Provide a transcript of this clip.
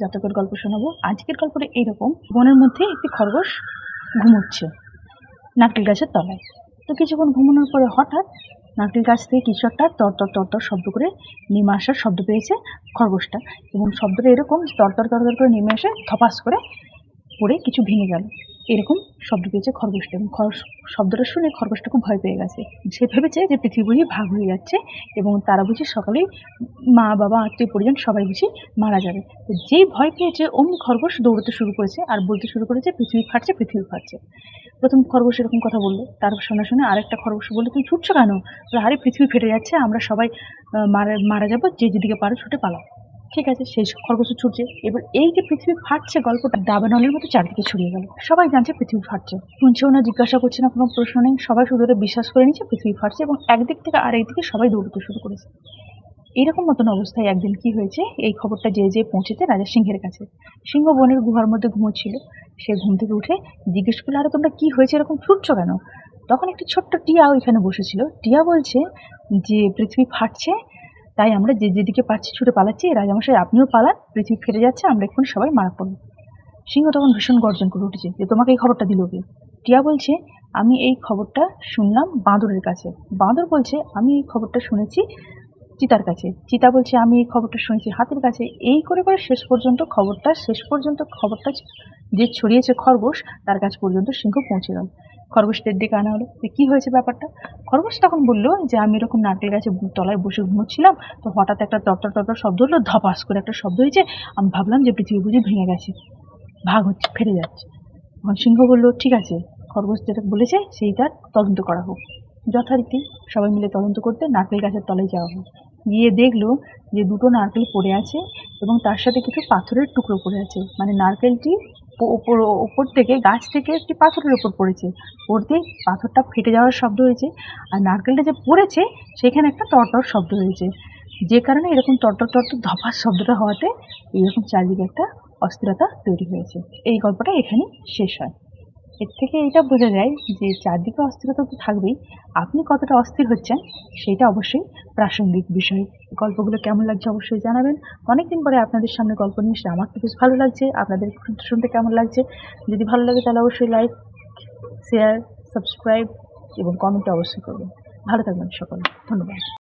জাতকের গল্প শোনাবো। আজকের গল্পটা এইরকম, বনের মধ্যে একটি খরগোশ ঘুমোচ্ছে নারকেল গাছের তলায়। তো কিছুক্ষণ ঘুমানোর পরে হঠাৎ নারকেল গাছ থেকে কিছু একটা তরতর তরতর শব্দ করে নেমে আসার শব্দ পেয়েছে খরগোশটা, এবং শব্দটা এরকম তরতর তরতর করে নেমে এসে ধপাস করে পড়ে কিছু ভেঙে গেল, এরকম শব্দ পেয়েছে খরগোশটা। এবং শব্দটা শুনে খরগোশটা খুব ভয় পেয়ে গেছে। সে ভেবেছে যে পৃথিবী বুঝি ভাগ হয়ে যাচ্ছে এবং তারা বুঝি সকালেই মা বাবা আত্মীয় পরিজন সবাই বুঝি মারা যাবে। তো যেই ভয় পেয়েছে অমনি খরগোশ দৌড়তে শুরু করেছে আর বলতে শুরু করেছে পৃথিবী ফাটছে, পৃথিবী ফাটছে। প্রথম খরগোশ এরকম কথা বললো, তার শুনে শুনে আরেকটা খরগোশ বললো, তুমি ছুটছো কেন? আরে পৃথিবী ফেটে যাচ্ছে, আমরা সবাই মারা মারা যাবো, যে যেদিকে পারো ছুটে পালাও। ঠিক আছে, সেই খরগোশ ছুটছে। এবার এই যে পৃথিবী ফাটছে গল্পটা দাবানলের মতো চারদিকে ছড়িয়ে গেল, সবাই জানছে পৃথিবী ফাটছে, শুনছেও না, জিজ্ঞাসা করছে না, কোনো প্রশ্ন নেই, সবাই শুধু এটা বিশ্বাস করে নিচ্ছে পৃথিবী ফাটছে, এবং একদিক থেকে আরেকদিকে সবাই দৌড়তে শুরু করেছে। এইরকম মতন অবস্থায় একদিন কি হয়েছে, এই খবরটা যে পৌঁছেছে রাজা সিংহের কাছে। সিংহ বনের গুহার মধ্যে ঘুমোচ্ছিল। সে ঘুম থেকে উঠে জিজ্ঞেস করলো, আরে তোমরা কি হয়েছে, এরকম ছুটছো কেন? তখন একটি ছোট্ট টিয়া ওইখানে বসেছিল। টিয়া বলছে যে পৃথিবী ফাটছে, তাই আমরা যে যেদিকে পারছি ছুটে পালাচ্ছি। রাজামশাই আপনিও পালান, পৃথিবী ফেটে যাচ্ছে, আমরা এখন সবাই মারা পড়ব। সিংহ তখন ভীষণ গর্জন করে উঠেছে যে তোমাকে এই খবরটা দিল কে? টিয়া বলছে, আমি এই খবরটা শুনলাম বাঁদরের কাছে। বাঁদর বলছে, আমি এই খবরটা শুনেছি চিতার কাছে। চিতা বলছে, আমি এই খবরটা শুনেছি হাতির কাছে। এই করে করে শেষ পর্যন্ত খবরটা যে ছড়িয়েছে খরগোশ, তার কাছ পর্যন্ত সিংহ পৌঁছে গেল। খরগোশদের দিকে আনা হলো যে কি হয়েছে ব্যাপারটা। খরগোশ তখন বললো যে আমি এরকম নারকেল গাছে তলায় বসে ঘুমোচ্ছিলাম, তো হঠাৎ একটা তরতর তরতর শব্দ হলো, ধপাস করে একটা শব্দ হয়েছে, আমি ভাবলাম যে পৃথিবী বুঝি ভেঙে গেছে, ভাগ হচ্ছে, ফেটে যাচ্ছে। তখন সিংহ বললো, ঠিক আছে, খরগোশ যেটা বলেছে সেইটার তদন্ত করা হোক। যথারীতি সবাই মিলে তদন্ত করতে নারকেল গাছের তলায় যাওয়া হয়। গিয়ে দেখলো যে দুটো নারকেল পড়ে আছে এবং তার সাথে কিছু পাথরের টুকরো পড়ে আছে, মানে নারকেলটি ওপর থেকে গাছ থেকে একটি পাথরের উপর পড়েছে, পড়তেই পাথরটা ফেটে যাওয়ার শব্দ হয়েছে, আর নারকেলটা যে পড়েছে সেখানে একটা তরতর শব্দ হয়েছে, যে কারণে এরকম তরতর তরতর ধপাস শব্দটা হওয়াতে এইরকম চারিদিকে একটা অস্থিরতা তৈরি হয়েছে। এই গল্পটা এখানেই শেষ হয়। এর থেকে এটা বোঝা যায় যে চারদিকে অস্থিরতা তো থাকবেই, আপনি কতটা অস্থির হচ্ছেন সেটা অবশ্যই প্রাসঙ্গিক বিষয়। গল্পগুলো কেমন লাগছে অবশ্যই জানাবেন। অনেকদিন পরে আপনাদের সামনে গল্প নিয়ে এসে আমার তো বেশ ভালো লাগছে। আপনাদের শুনতে কেমন লাগছে? যদি ভালো লাগে তাহলে অবশ্যই লাইক, শেয়ার, সাবস্ক্রাইব এবং কমেন্ট অবশ্যই করবেন। ভালো থাকবেন সকলে, ধন্যবাদ।